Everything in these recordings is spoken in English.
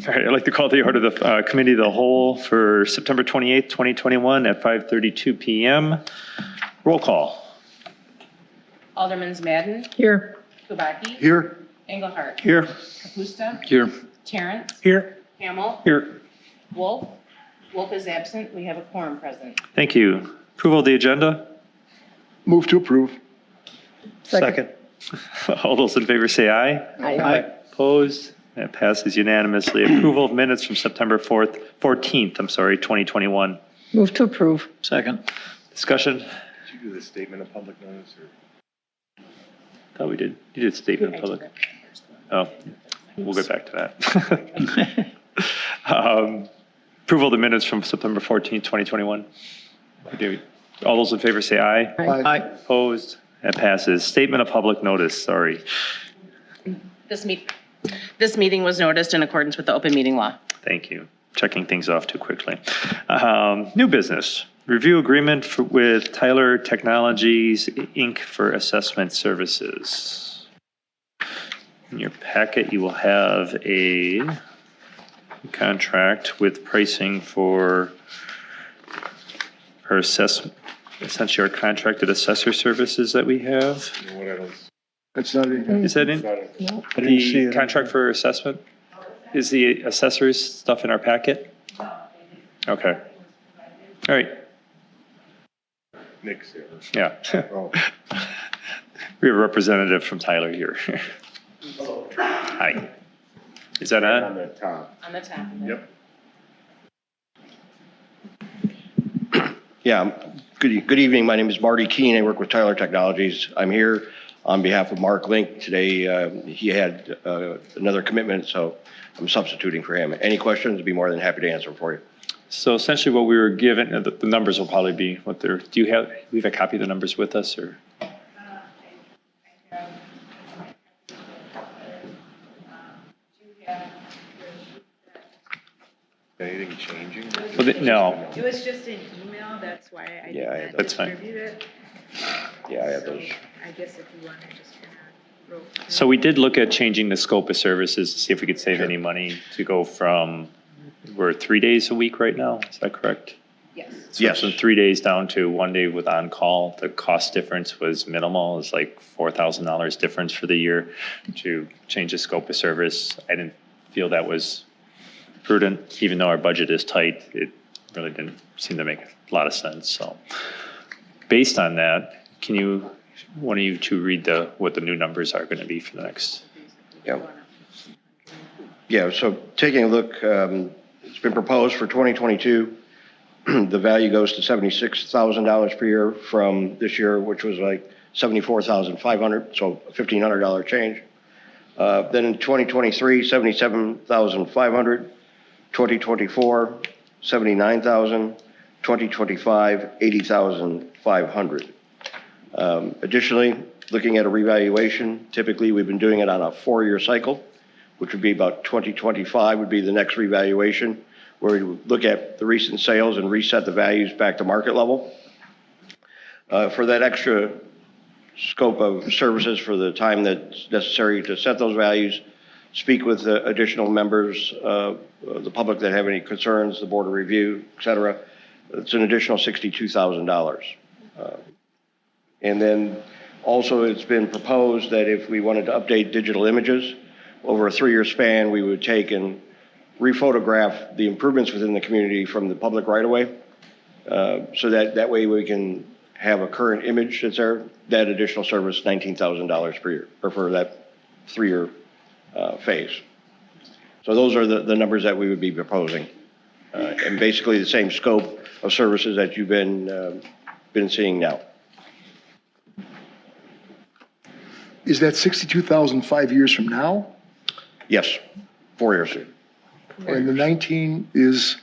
All right, I'd like to call the order of the Committee of the Whole for September 28th, 2021 at 5:32 p.m. Roll call. Aldermans Madden. Here. Kubaki. Here. Engelhardt. Here. Kapusta. Here. Terrence. Here. Hamel. Here. Wolf. Wolf is absent. We have a quorum present. Thank you. Approval of the agenda? Move to approve. Second. All those in favor say aye. Aye. Opposed? That passes unanimously. Approval of minutes from September 14th, 2021. Move to approve. Second. Discussion? Did you do the statement of public notice or? Thought we did. You did statement of public. Oh, we'll get back to that. Approval of the minutes from September 14th, 2021. All those in favor say aye. Aye. Opposed? That passes. Statement of public notice, sorry. This meeting was noticed in accordance with the open meeting law. Thank you. Checking things off too quickly. New business. Review agreement with Tyler Technologies, Inc. for assessment services. In your packet, you will have a contract with pricing for our assessment, essentially our contracted assessor services that we have. You know what, I don't, That's not it. Is that in? I didn't see The it. contract for assessment? Is the assessor's stuff in our packet? Okay. All right. Nick's here. Yeah. Oh, We have a representative from Tyler here. Hi. Is that on on? the top. On the top. Yep. Yeah, good evening. My name is Marty Keene. I work with Tyler Technologies. I'm here on behalf of Mark Link. Today, he had another commitment, so I'm substituting for him. Any questions, I'd be more than happy to answer for you. So essentially what we were given, the numbers will probably be what they're, do you have a copy of the numbers with us or? Anything changing? Well, no. It was just an email, that's why I did Yeah, I not have That's fine. distribute it. Yeah, I have So those. I guess if you want to just kind of roll. So we did look at changing the scope of services to see if we could save any money to go from, we're 3 days a week right now, is that correct? Yes. So Yes. from 3 days down to 1 day with on-call, the cost difference was minimal. It's like $4,000 difference for the year to change the scope of service. I didn't feel that was prudent, even though our budget is tight. It really didn't seem to make a lot of sense. So based on that, can you, one of you two read what the new numbers are going to be for the next? Yeah. Yeah, so taking a look, it's been proposed for 2022. The value goes to $76,000 per year from this year, which was like $74,500, so a $1,500 change. Then in 2023, $77,500, 2024, $79,000, 2025, $80,500. Additionally, looking at a revaluation, typically we've been doing it on a 4-year cycle, which would be about 2025 would be the next revaluation, where we would look at the recent sales and reset the values back to market level. For that extra scope of services for the time that's necessary to set those values, speak with additional members of the public that have any concerns, the board of review, et cetera. It's an additional $62,000. And then also it's been proposed that if we wanted to update digital images over a 3-year span, we would take and rephotograph the improvements within the community from the public right away. So that way we can have a current image that's there. That additional service, $19,000 per year, or for that 3-year phase. So those are the numbers that we would be proposing. And basically the same scope of services that you've been seeing now. Is that 62,000 5 years from now? Yes, 4 years. And the 19 is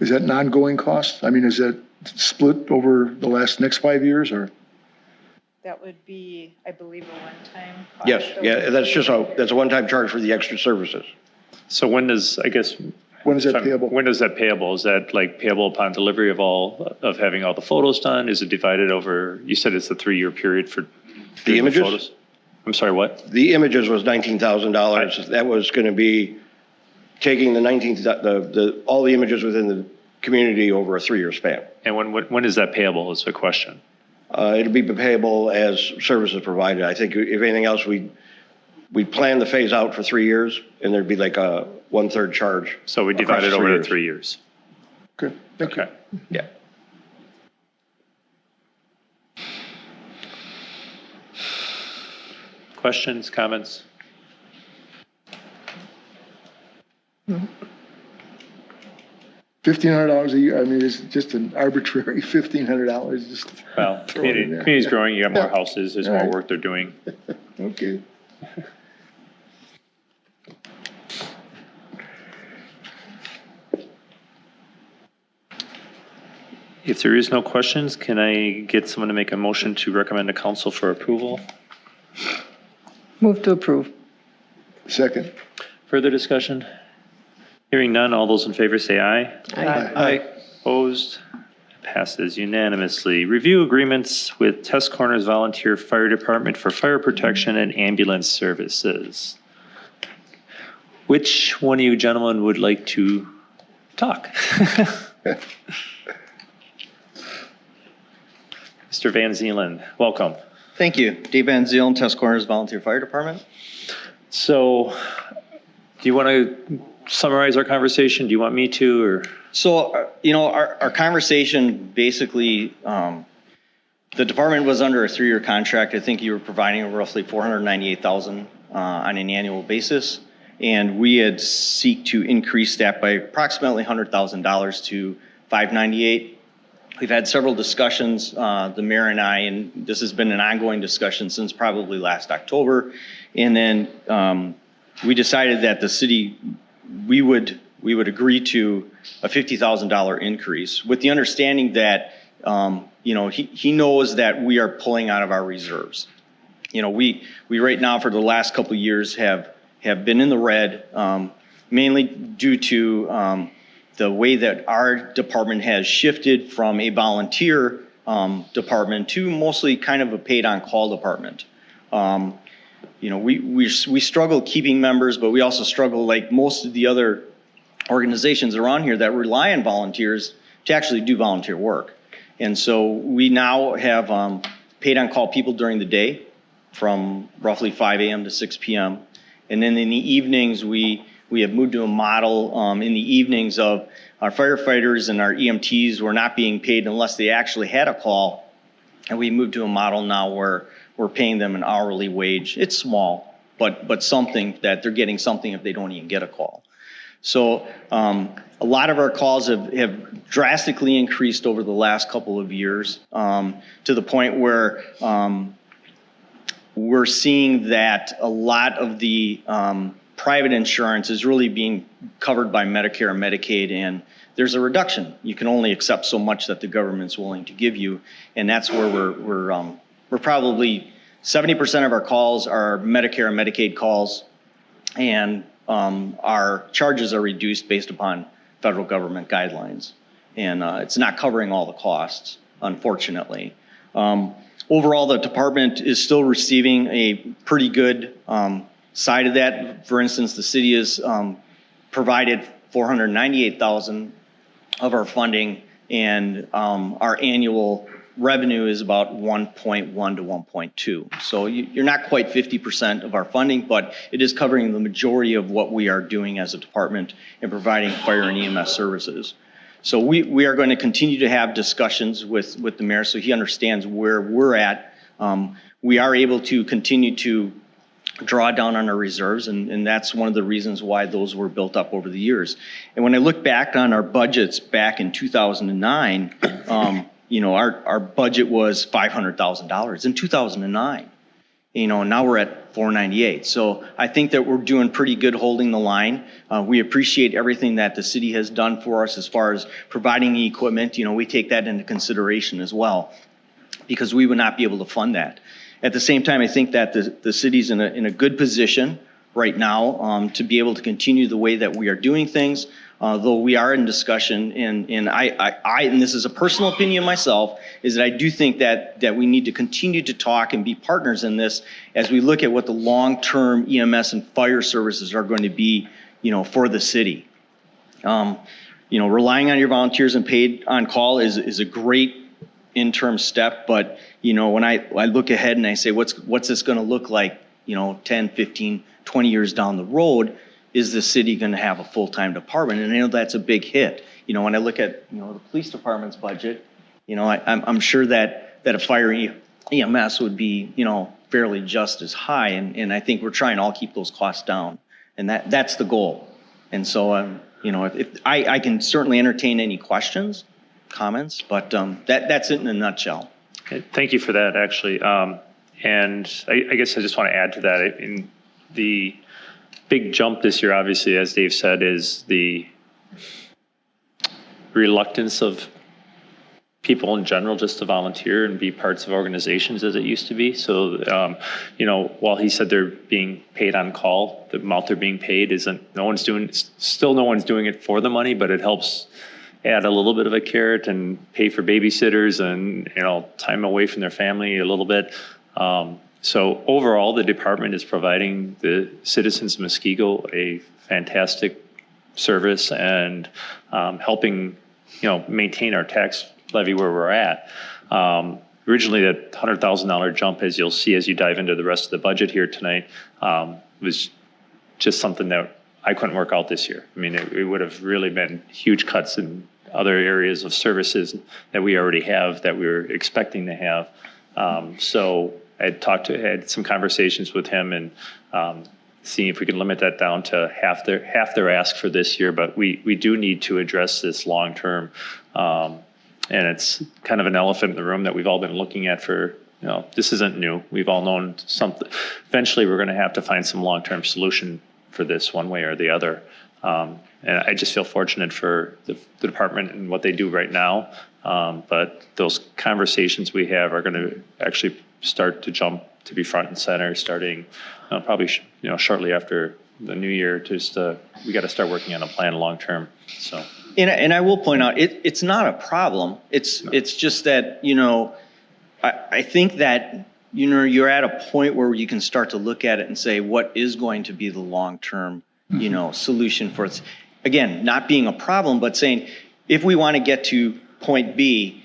that an ongoing cost? I mean, is that split over the next 5 years or? That would be, I believe, a one-time cost. Yes, yeah, that's a one-time charge for the extra services. So when does, I guess. When is that payable? When is that payable? Is that like payable upon delivery of having all the photos done? Is it divided over, you said it's a 3-year period for The images? photos? I'm sorry, what? The images was $19,000. That was going to be taking the 19th, all the images within the community over a 3-year span. And when is that payable is the question. It'll be payable as services provided. I think if anything else, we'd plan the phase out for 3 years, and there'd be like a 1/3 charge. So we divide it over the 3 years. Okay, thank you. Okay. Yeah. Questions, comments? $1,500 a year, I mean, it's just an arbitrary $1,500, just, Well, Throw it in there. community's growing, you got more Yeah. houses, there's All more right. work they're doing. okay. If there is no questions, can I get someone to make a motion to recommend to council for approval? Move to approve. Second. Further discussion? Hearing none, all those in favor say aye. Aye. Opposed? Passes unanimously. Review agreements with Test Corners Volunteer Fire Department for fire protection and ambulance services. Which one of you gentlemen would like to talk? Mr. Van Zeeland, welcome. Thank you. Dave Van Zeelen, Test Corners Volunteer Fire Department. So, do you want to summarize our conversation? Do you want me to, or? So, our conversation basically, the department was under a 3-year contract. I think you were providing roughly $498,000 on an annual basis. And we had seek to increase that by approximately $100,000 to $598,000. We've had several discussions, the mayor and I, and this has been an ongoing discussion since probably last October. And then we decided that the city, we would agree to a $50,000 increase with the understanding that, he knows that we are pulling out of our reserves. We right now for the last couple of years have been in the red, mainly due to the way that our department has shifted from a volunteer department to mostly kind of a paid-on-call department. We struggle keeping members, but we also struggle, like most of the other organizations around here, that rely on volunteers to actually do volunteer work. And so we now have paid-on-call people during the day from roughly 5 a.m. to 6 p.m. And then in the evenings, we have moved to a model in the evenings of our firefighters and our EMTs were not being paid unless they actually had a call. And we moved to a model now where we're paying them an hourly wage. It's small, but something that they're getting something if they don't even get a call. So a lot of our calls have drastically increased over the last couple of years to the point where we're seeing that a lot of the private insurance is really being covered by Medicare and Medicaid, and there's a reduction. You can only accept so much that the government's willing to give you, and that's where we're probably 70% of our calls are Medicare and Medicaid calls, and our charges are reduced based upon federal government guidelines, and it's not covering all the costs, unfortunately. Overall, the department is still receiving a pretty good side of that. For instance, the city has provided $498,000 of our funding, and our annual revenue is about 1.1 to 1.2. So you're not quite 50% of our funding, but it is covering the majority of what we are doing as a department in providing fire and EMS services. So we are going to continue to have discussions with the mayor so he understands where we're at. We are able to continue to draw down on our reserves, and that's one of the reasons why those were built up over the years. And when I look back on our budgets back in 2009, our budget was $500,000 in 2009. Now we're at $498,000. So I think that we're doing pretty good holding the line. We appreciate everything that the city has done for us as far as providing the equipment. We take that into consideration as well, because we would not be able to fund that. At the same time, I think that the city's in a good position right now to be able to continue the way that we are doing things, though we are in discussion, and and this is a personal opinion myself, is that I do think that we need to continue to talk and be partners in this as we look at what the long-term EMS and fire services are going to be for the city. Relying on your volunteers and paid on call is a great interim step, but when I look ahead and I say, what's this going to look like, 10, 15, 20 years down the road, is the city going to have a full-time department? And I know that's a big hit. When I look at, the police department's budget, I'm sure that a fire EMS would be, fairly just as high. And I think we're trying to all keep those costs down. And that's the goal. And so, if I can certainly entertain any questions, comments, but that's it in a nutshell. Okay, thank you for that, actually. And I guess I just want to add to that. In the big jump this year, obviously, as Dave said, is the reluctance of people in general just to volunteer and be parts of organizations as it used to be. So, while he said they're being paid on call, the amount they're being paid no one's doing it for the money, but it helps add a little bit of a carrot and pay for babysitters and, time away from their family a little bit. So overall, the department is providing the citizens of Muskego a fantastic service and helping, maintain our tax levy where we're at. Originally, that $100,000 jump, as you'll see as you dive into the rest of the budget here tonight, was just something that I couldn't work out this year. I mean, it would have really been huge cuts in other areas of services that we already have that we were expecting to have. So I had some conversations with him and seeing if we can limit that down to half their ask for this year. But we do need to address this long term. And it's kind of an elephant in the room that we've all been looking at for, this isn't new. We've all known something. Eventually, we're going to have to find some long-term solution for this one way or the other. And I just feel fortunate for the department and what they do right now. But those conversations we have are going to actually start to jump to be front and center starting probably, shortly after the new year. We got to start working on a plan long-term, so. And I will point out, it's not a problem. It's just that, I think that, you're at a point where you can start to look at it and say, what is going to be the long-term, solution for it? Again, not being a problem, but saying, if we want to get to point B,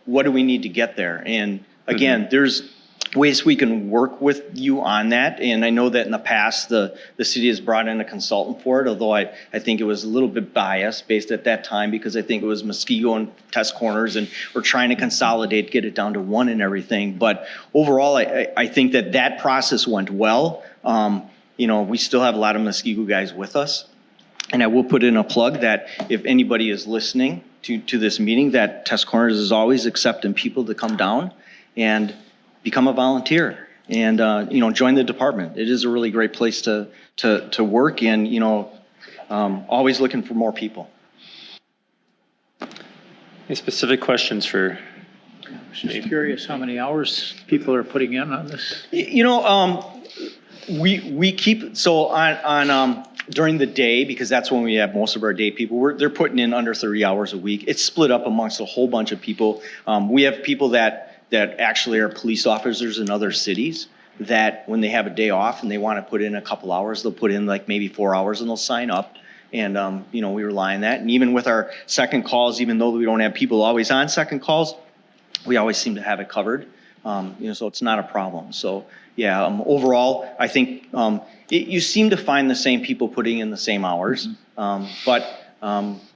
what do we need to get there? And again, there's ways we can work with you on that. And I know that in the past, the city has brought in a consultant for it, although I think it was a little bit biased based at that time because I think it was Muskego and Test Corners and we're trying to consolidate, get it down to one and everything. But overall, I think that process went well. We still have a lot of Muskego guys with us. And I will put in a plug that if anybody is listening to this meeting, that Test Corners is always accepting people to come down and become a volunteer and, join the department. It is a really great place to work and, always looking for more people. Any specific questions for? Just curious how many hours people are putting in on this. We keep, so on during the day, because that's when we have most of our day people, they're putting in under 30 hours a week. It's split up amongst a whole bunch of people. We have people that actually are police officers in other cities that when they have a day off and they want to put in a couple hours, they'll put in like maybe 4 hours and they'll sign up. And, we rely on that. And even with our second calls, even though we don't have people always on second calls, we always seem to have it covered. So it's not a problem. So yeah, overall, I think you seem to find the same people putting in the same hours. But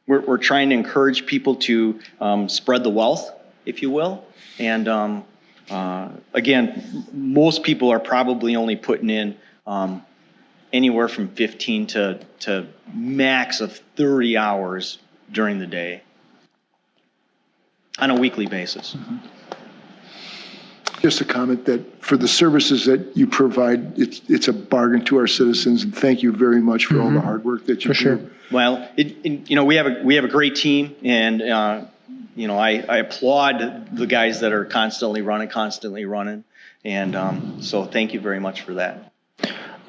we're trying to encourage people to spread the wealth, if you will. And again, most people are probably only putting in anywhere from 15 to max of 30 hours during the day on a weekly basis. Just a comment that for the services that you provide, it's a bargain to our citizens, and thank you very much for all the hard work that you do. sure. Well, we have a great team, and I applaud the guys that are constantly running, and so thank you very much for that.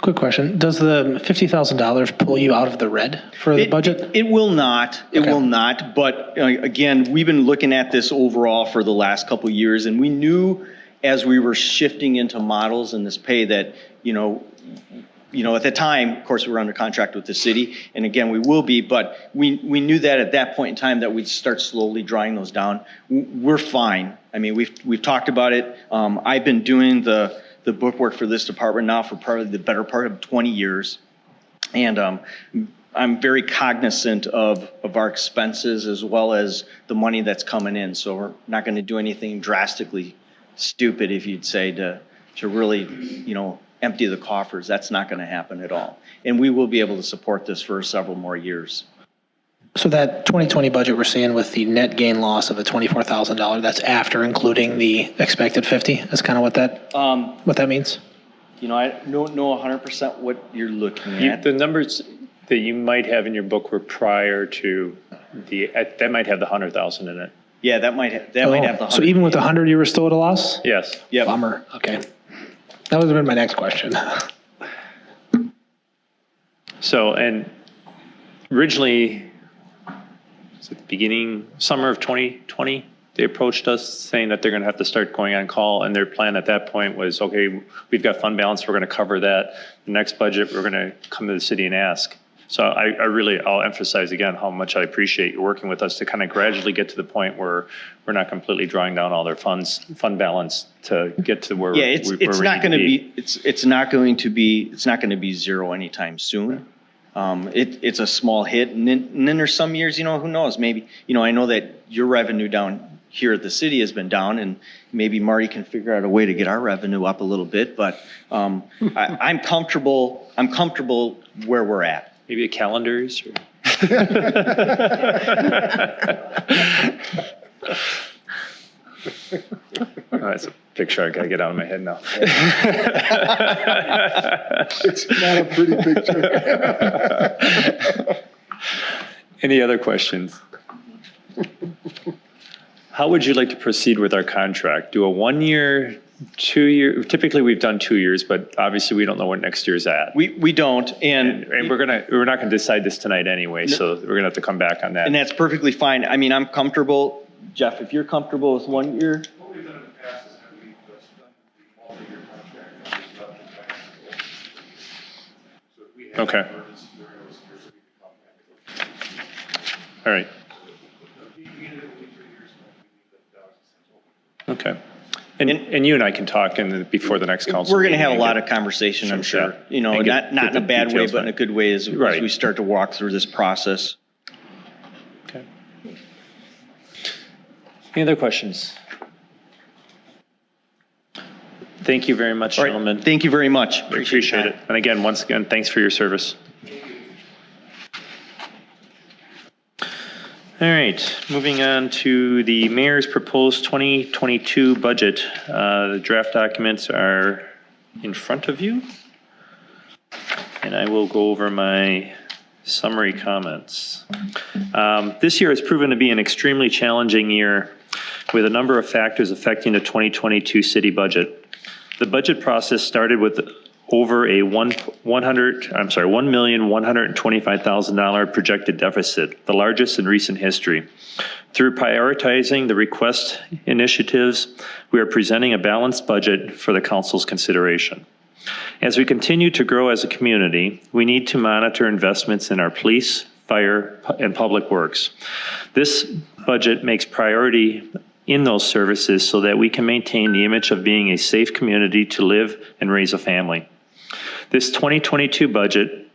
Quick question. Does the $50,000 pull you out of the red for the budget? It will not. It will not. But again, we've been looking at this overall for the last couple of years, and we knew as we were shifting into models in this pay that, at the time, of course, we were under contract with the city, and again, we will be, but we knew that at that point in time that we'd start slowly drawing those down. We're fine. I mean, we've talked about it. I've been doing the bookwork for this department now for probably the better part of 20 years. And I'm very cognizant of our expenses as well as the money that's coming in. So we're not going to do anything drastically stupid, if you'd say, to really, empty the coffers. That's not going to happen at all. And we will be able to support this for several more years. So that 2020 budget we're seeing with the net gain loss of the $24,000, that's after including the expected 50? That's kind of what that means? I don't know 100% what you're looking at. The numbers that you might have in your book were prior to that might have the 100,000 in it. Yeah, that might have the 100. So even with the 100, you were still at a loss? Yes. Yep. Bummer. Okay. That would have been my next question. So, and originally, at the beginning, summer of 2020, they approached us saying that they're going to have to start going on call, and their plan at that point was, okay, we've got fund balance, we're going to cover that. The next budget, we're going to come to the city and ask. So I'll emphasize again how much I appreciate you working with us to kind of gradually get to the point where we're not completely drawing down all their fund balance to get to where it's not going to be zero anytime soon. It's a small hit, and then there's some years, who knows, maybe, I know that your revenue down here at the city has been down, and maybe Marty can figure out a way to get our revenue up a little bit, but I'm comfortable where we're at. Maybe a calendars. That's a picture I got to get out of my head now. It's not a pretty picture. Any other questions? How would you like to proceed with our contract? Do a 1 year, 2 year? Typically, we've done 2 years, but obviously, we don't know what next year's at. We don't, and we're not gonna decide this tonight anyway. So we're gonna have to come back on that. And that's perfectly fine. I mean, I'm comfortable, Jeff. If you're comfortable with 1 year. What we've done in the past is that we've done the multi-year contract. And we've done the financial goals. So if we have Okay. an emergency during those years, we can come back. All right. Even if we 3 years, we leave the $1,000 open. Okay. And you and I can talk before the next council. We're going to have a meeting lot and of conversation, I'm sure. yeah. Not in a bad way, details, but in a good way as Right. we start to walk through this process. Okay. Any other questions? Thank you very much, All right. gentlemen. Thank you very much. Appreciate it. And again, once again, thanks for your service. All right, moving on to the mayor's proposed 2022 budget. The draft documents are in front of you. And I will go over my summary comments. This year has proven to be an extremely challenging year with a number of factors affecting the 2022 city budget. The budget process started with over a $1,125,000 projected deficit, the largest in recent history. Through prioritizing the request initiatives, we are presenting a balanced budget for the council's consideration. As we continue to grow as a community, we need to monitor investments in our police, fire, and public works. This budget makes priority in those services so that we can maintain the image of being a safe community to live and raise a family. This 2022 budget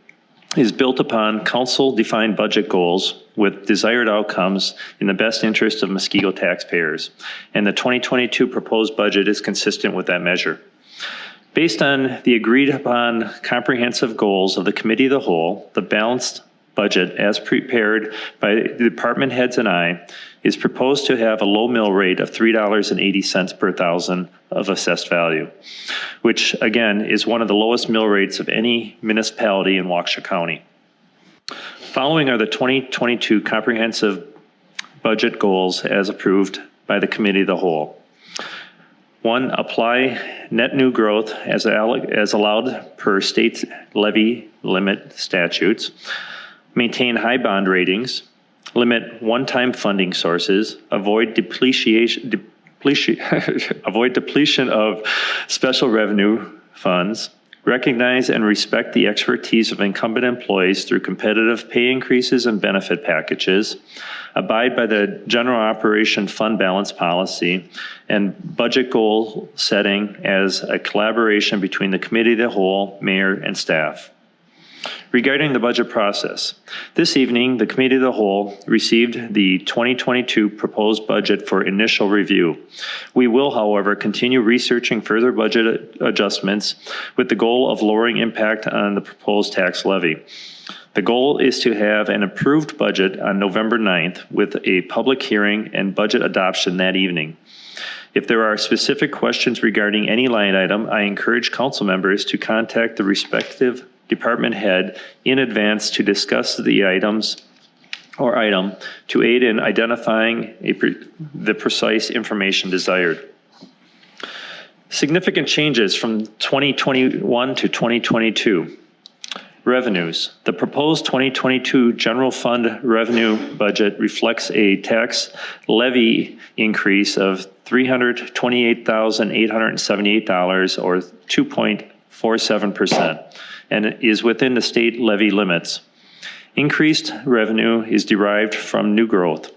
is built upon council-defined budget goals with desired outcomes in the best interest of Muskego taxpayers, and the 2022 proposed budget is consistent with that measure. Based on the agreed-upon comprehensive goals of the Committee of the Whole, the balanced budget, as prepared by the department heads and I, is proposed to have a low mill rate of $3.80 per thousand of assessed value, which again is one of the lowest mill rates of any municipality in Waukesha County. Following are the 2022 comprehensive budget goals as approved by the Committee of the Whole. 1, apply net new growth as allowed per state levy limit statutes. Maintain high bond ratings, limit one-time funding sources, avoid depletion of special revenue funds, recognize and respect the expertise of incumbent employees through competitive pay increases and benefit packages, abide by the general operation fund balance policy, and budget goal setting as a collaboration between the committee of the whole, mayor, and staff. Regarding the budget process, this evening, the Committee of the Whole received the 2022 proposed budget for initial review. We will, however, continue researching further budget adjustments with the goal of lowering impact on the proposed tax levy. The goal is to have an approved budget on November 9th with a public hearing and budget adoption that evening. If there are specific questions regarding any line item, I encourage council members to contact the respective department head in advance to discuss the items or item to aid in identifying the precise information desired. Significant changes from 2021 to 2022. Revenues. The proposed 2022 general fund revenue budget reflects a tax levy increase of $328,878 or 2.47%. and is within the state levy limits. Increased revenue is derived from new growth.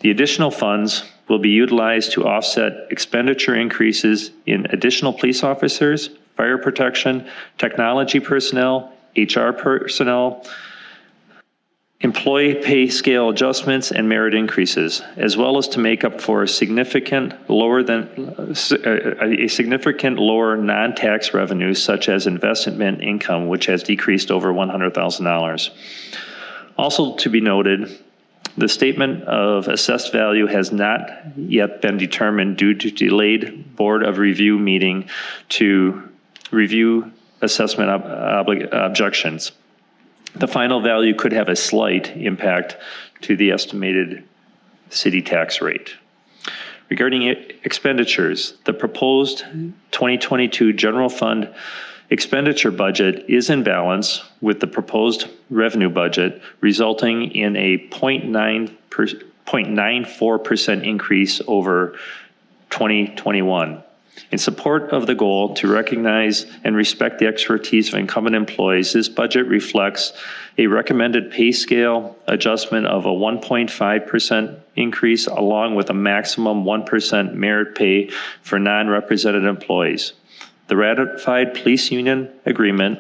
The additional funds will be utilized to offset expenditure increases in additional police officers, fire protection, technology personnel, HR personnel, employee pay scale adjustments, and merit increases, as well as to make up for a significant lower non-tax revenues such as investment income, which has decreased over $100,000. Also to be noted, the statement of assessed value has not yet been determined due to delayed Board of Review meeting to review assessment objections. The final value could have a slight impact to the estimated city tax rate. Regarding expenditures, the proposed 2022 general fund expenditure budget is in balance with the proposed revenue budget, resulting in a 0.94% increase over 2021. In support of the goal to recognize and respect the expertise of incumbent employees, this budget reflects a recommended pay scale adjustment of a 1.5% increase along with a maximum 1% merit pay for non-represented employees. The ratified police union agreement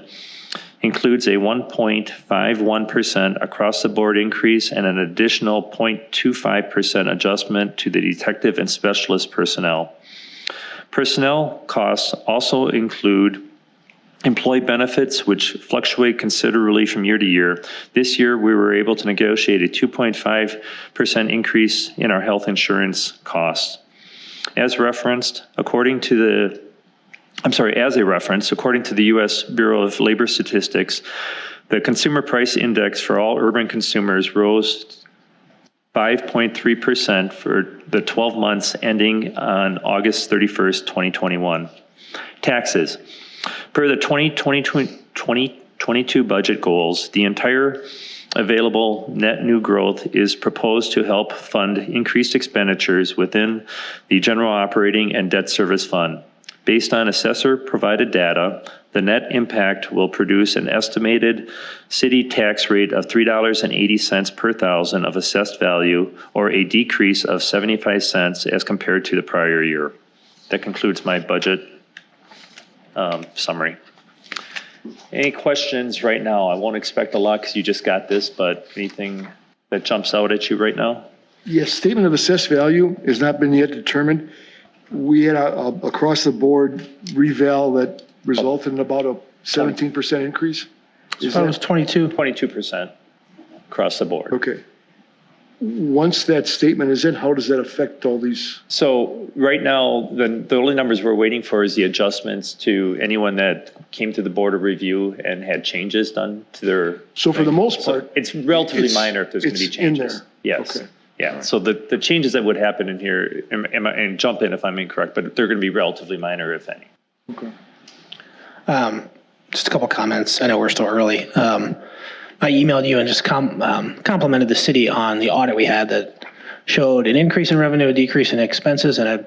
includes a 1.51% across the board increase and an additional 0.25% adjustment to the detective and specialist personnel. Personnel costs also include employee benefits, which fluctuate considerably from year to year. This year, we were able to negotiate a 2.5% increase in our health insurance costs. As a reference, according to the U.S. Bureau of Labor Statistics, the consumer price index for all urban consumers rose 5.3% for the 12 months ending on August 31st, 2021. Taxes. Per the 2022 budget goals, the entire available net new growth is proposed to help fund increased expenditures within the general operating and debt service fund. Based on assessor-provided data, the net impact will produce an estimated city tax rate of $3.80 per thousand of assessed value, or a decrease of 75 cents as compared to the prior year. That concludes my budget summary. Any questions right now? I won't expect a lot because you just got this, but anything that jumps out at you right now? Yes, statement of assessed value has not been yet determined. We had a across the board reval that resulted in about a 17% increase. So that was 22. 22% across the board. Okay. Once that statement is in, how does that affect all these? So right now, the only numbers we're waiting for is the adjustments to anyone that came to the Board of Review and had changes done to their. So for the most part. So it's relatively minor if there's going to be changes. In there. Yes. Okay. Yeah. Right. So the changes that would happen in here, and jump in if I'm incorrect, but they're going to be relatively minor, if any. Okay. Just a couple comments. I know we're still early. I emailed you and just complimented the city on the audit we had that showed an increase in revenue, a decrease in expenses, and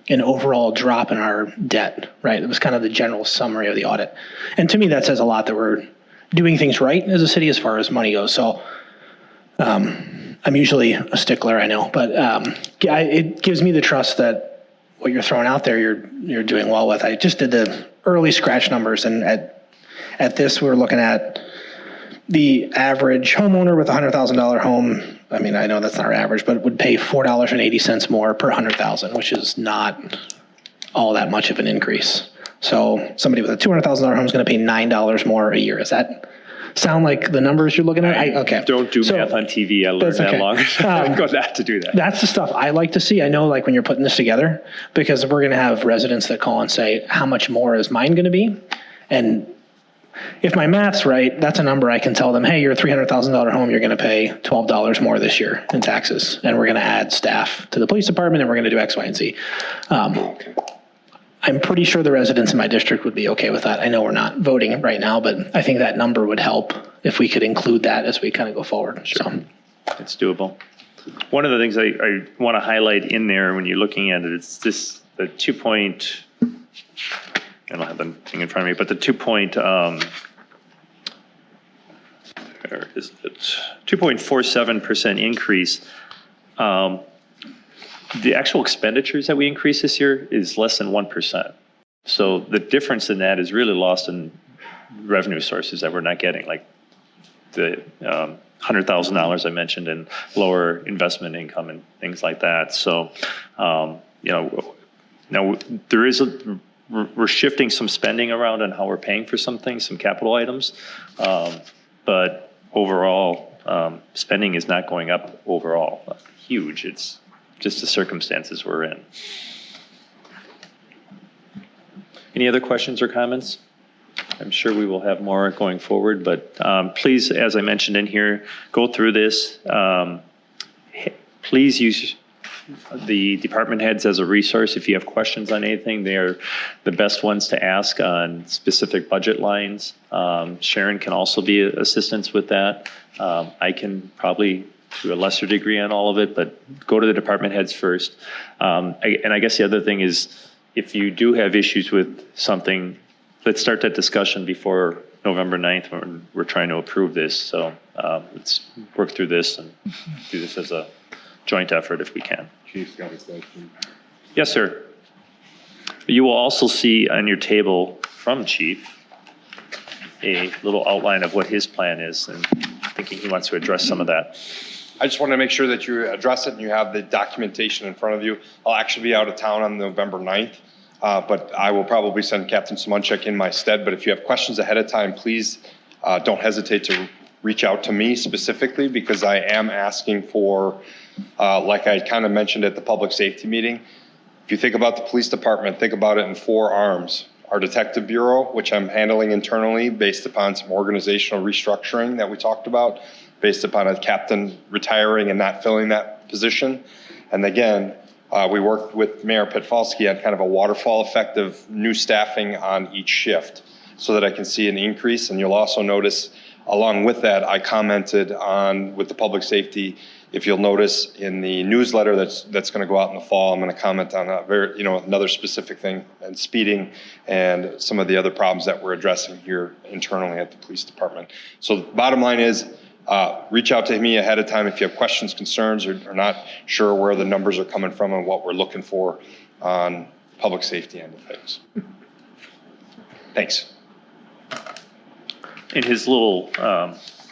an overall drop in our debt, right? It was kind of the general summary of the audit. And to me, that says a lot that we're doing things right as a city as far as money goes. So I'm usually a stickler, I know, but it gives me the trust that what you're throwing out there, you're doing well with. I just did the early scratch numbers, and at this, we're looking at the average homeowner with a $100,000 home. I mean, I know that's not our average, but it would pay $4.80 more per 100,000, which is not all that much of an increase. So somebody with a $200,000 home is going to pay $9 more a year. Does that sound like the numbers you're looking at? Okay. Don't do math on TV. I learned that long. I got that to do that. That's the stuff I like to see. I know, like, when you're putting this together, because we're going to have residents that call and say, how much more is mine going to be? And if my math's right, that's a number I can tell them, hey, your $300,000 home, you're going to pay $12 more this year in taxes. And we're going to add staff to the police department, and we're going to do X, Y, and Z. I'm pretty sure the residents in my district would be okay with that. I know we're not voting right now, but I think that number would help if we could include that as we kind of go forward. Sure. So it's doable. One of the things I want to highlight in there when you're looking at it, it's this, the 2 point, I don't have the thing in front of me, but the 2.47% increase. The actual expenditures that we increased this year is less than 1%. So the difference in that is really lost in revenue sources that we're not getting, like the $100,000 I mentioned in lower investment income and things like that. So, now there is we're shifting some spending around on how we're paying for some things, some capital items, but overall spending is not going up overall huge. It's just the circumstances we're in. Any other questions or comments? I'm sure we will have more going forward, but please, as I mentioned in here, go through this. Please use the department heads as a resource. If you have questions on anything, they're the best ones to ask on specific budget lines. Sharon can also be assistance with that. I can probably to a lesser degree on all of it, but go to the department heads first. And I guess the other thing is, if you do have issues with something, let's start that discussion before November 9th when we're trying to approve this. So let's work through this and do this as a joint effort if we can. Chief's got a question. Yes, sir. You will also see on your table from Chief a little outline of what his plan is, and I'm thinking he wants to address some of that. I just want to make sure that you address it and you have the documentation in front of you. I'll actually be out of town on November 9th, but I will probably send Captain Simonchek in my stead. But if you have questions ahead of time, please don't hesitate to reach out to me specifically, because I am asking for, like I kind of mentioned at the public safety meeting, if you think about the police department, think about it in 4 arms. Our detective bureau, which I'm handling internally based upon some organizational restructuring that we talked about, based upon a captain retiring and not filling that position. And again, we worked with Mayor Petfalski on kind of a waterfall effect of new staffing on each shift so that I can see an increase. And you'll also notice along with that, I commented on with the public safety. If you'll notice in the newsletter that's going to go out in the fall, I'm going to comment on another specific thing, and speeding and some of the other problems that we're addressing here internally at the police department. So bottom line is, reach out to me ahead of time if you have questions, concerns, or are not sure where the numbers are coming from and what we're looking for on public safety end of things. Thanks. In his little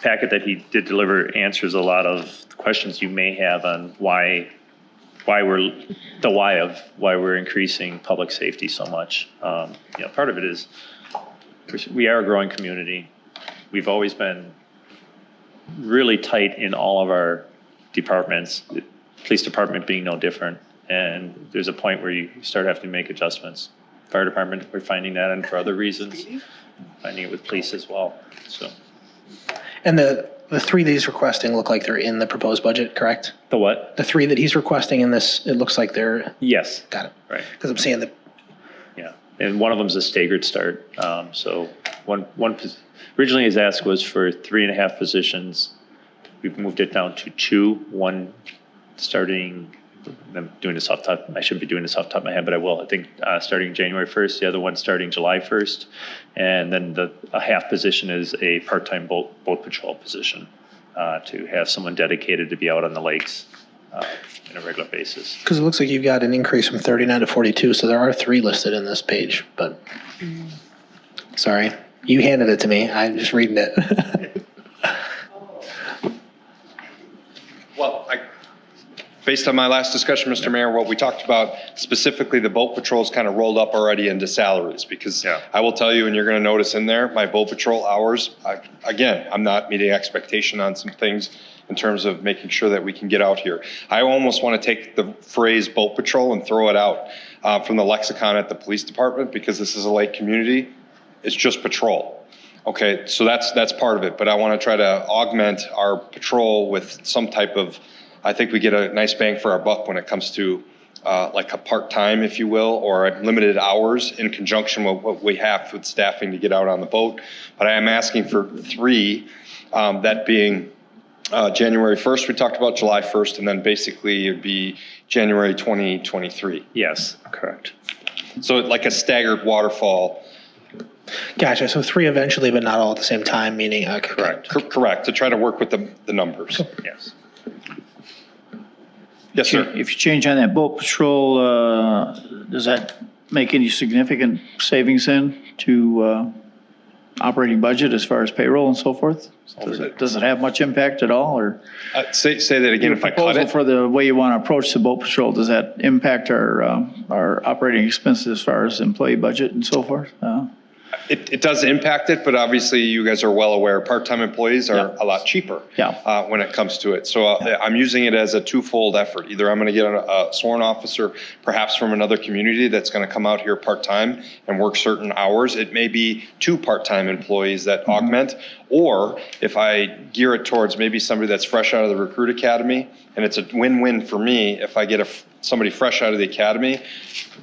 packet that he did deliver answers a lot of questions you may have on why we're increasing public safety so much. Part of it is we are a growing community. We've always been really tight in all of our departments, the police department being no different. And there's a point where you start having to make adjustments. Fire department, we're finding that, and for other reasons, finding it with police as well. So. And the 3 that he's requesting look like they're in the proposed budget, correct? The what? The 3 that he's requesting in this, it looks like they're. Yes. Got it. Right. Because I'm seeing the. Yeah, and one of them's a staggered start. So one originally his ask was for 3.5 positions. We've moved it down to 2, one starting I'm doing this off top, I should be doing this off the top of my head, but I will. I think starting January 1st, the other one starting July 1st. And then a half position is a part-time boat patrol position to have someone dedicated to be out on the lakes on a regular basis. Because it looks like you've got an increase from 39 to 42, so there are 3 listed in this page, but sorry, you handed it to me. I'm just reading it. Well, based on my last discussion, Mr. Mayor, what we talked about, specifically the boat patrols kind of rolled up already into salaries because I will tell you, and you're going to notice in there, my boat patrol hours, again, I'm not meeting expectation on some things in terms of making sure that we can get out here. I almost want to take the phrase boat patrol and throw it out from the lexicon at the police department because this is a lake community. It's just patrol. Okay, so that's part of it, but I want to try to augment our patrol with some type of, I think we get a nice bang for our buck when it comes to like a part-time, if you will, or limited hours in conjunction with what we have with staffing to get out on the boat. But I am asking for 3, that being January 1st, we talked about July 1st, and then basically it'd be January 2023. Yes, correct. So like a staggered waterfall. Gotcha. So 3 eventually, but not all at the same time, meaning, Correct. Correct. To try to work with the numbers. Yes. Yes, sir. If you change on that boat patrol, does that make any significant savings in to operating budget as far as payroll and so forth? Does it have much impact at all, or? Say that again if I caught it. For the way you want to approach the boat patrol, does that impact our operating expenses as far as employee budget and so forth? It does impact it, but obviously you guys are well aware, part-time employees are a lot cheaper when it comes to it. So I'm using it as a twofold effort. Either I'm going to get a sworn officer, perhaps from another community that's going to come out here part-time and work certain hours. It may be 2 part-time employees that augment, or if I gear it towards maybe somebody that's fresh out of the recruit academy, and it's a win-win for me if I get somebody fresh out of the academy,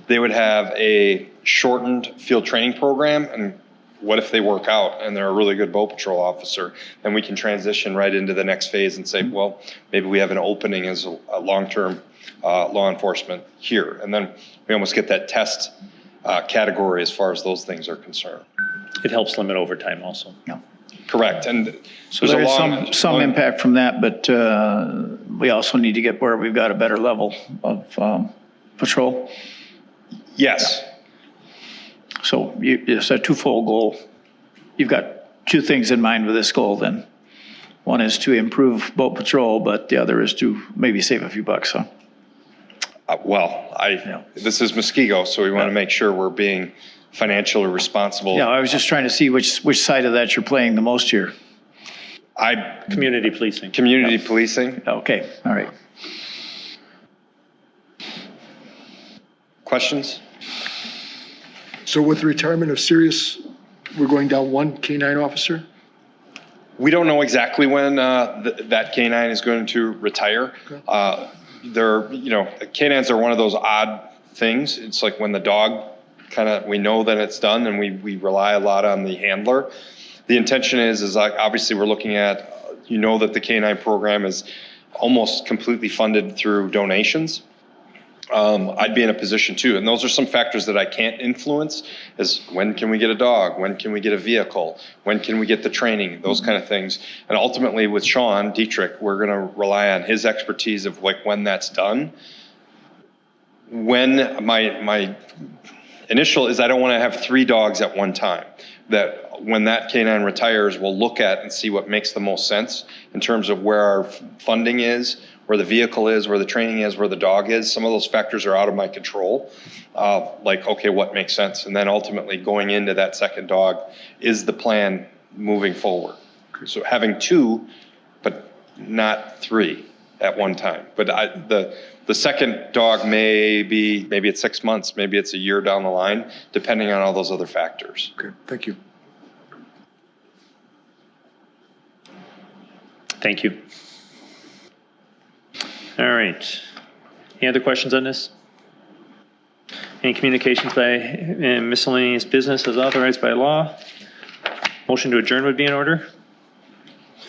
they would have a shortened field training program, and what if they work out and they're a really good boat patrol officer? Then we can transition right into the next phase and say, well, maybe we have an opening as a long-term law enforcement here. And then we almost get that test category as far as those things are concerned. It helps limit overtime also. Yeah. Correct. And so there is some impact from that, but we also need to get where we've got a better level of patrol. Yes. So it's a twofold goal. You've got 2 things in mind with this goal then. One is to improve boat patrol, but the other is to maybe save a few bucks, huh? This is Muskego, so we want to make sure we're being financially responsible. Yeah, I was just trying to see which side of that you're playing the most here. Community policing. Community policing. Okay, all right. Questions? So with the retirement of Sirius, we're going down 1 K-9 officer? We don't know exactly when that K-9 is going to retire. K-9s are one of those odd things. It's like when the dog we know that it's done, and we rely a lot on the handler. The intention is like, obviously we're looking at, that the K-9 program is almost completely funded through donations. I'd be in a position too. And those are some factors that I can't influence, is when can we get a dog? When can we get a vehicle? When can we get the training? Those kind of things. And ultimately with Sean Dietrich, we're going to rely on his expertise of like when that's done. When my initial is I don't want to have 3 dogs at one time. That when that K-9 retires, we'll look at and see what makes the most sense in terms of where our funding is, where the vehicle is, where the training is, where the dog is. Some of those factors are out of my control. Okay, what makes sense? And then ultimately going into that second dog is the plan moving forward. So having 2, but not 3 at one time. But the second dog maybe it's 6 months, maybe it's a year down the line, depending on all those other factors. Okay, thank you. Thank you. All right. Any other questions on this? Any communications by miscellaneous business as authorized by law? Motion to adjourn would be in order.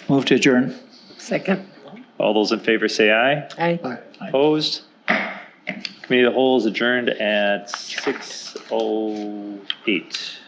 Move to adjourn. Second. All those in favor say aye. Aye. Opposed? Committee of the Whole is adjourned at 6:08.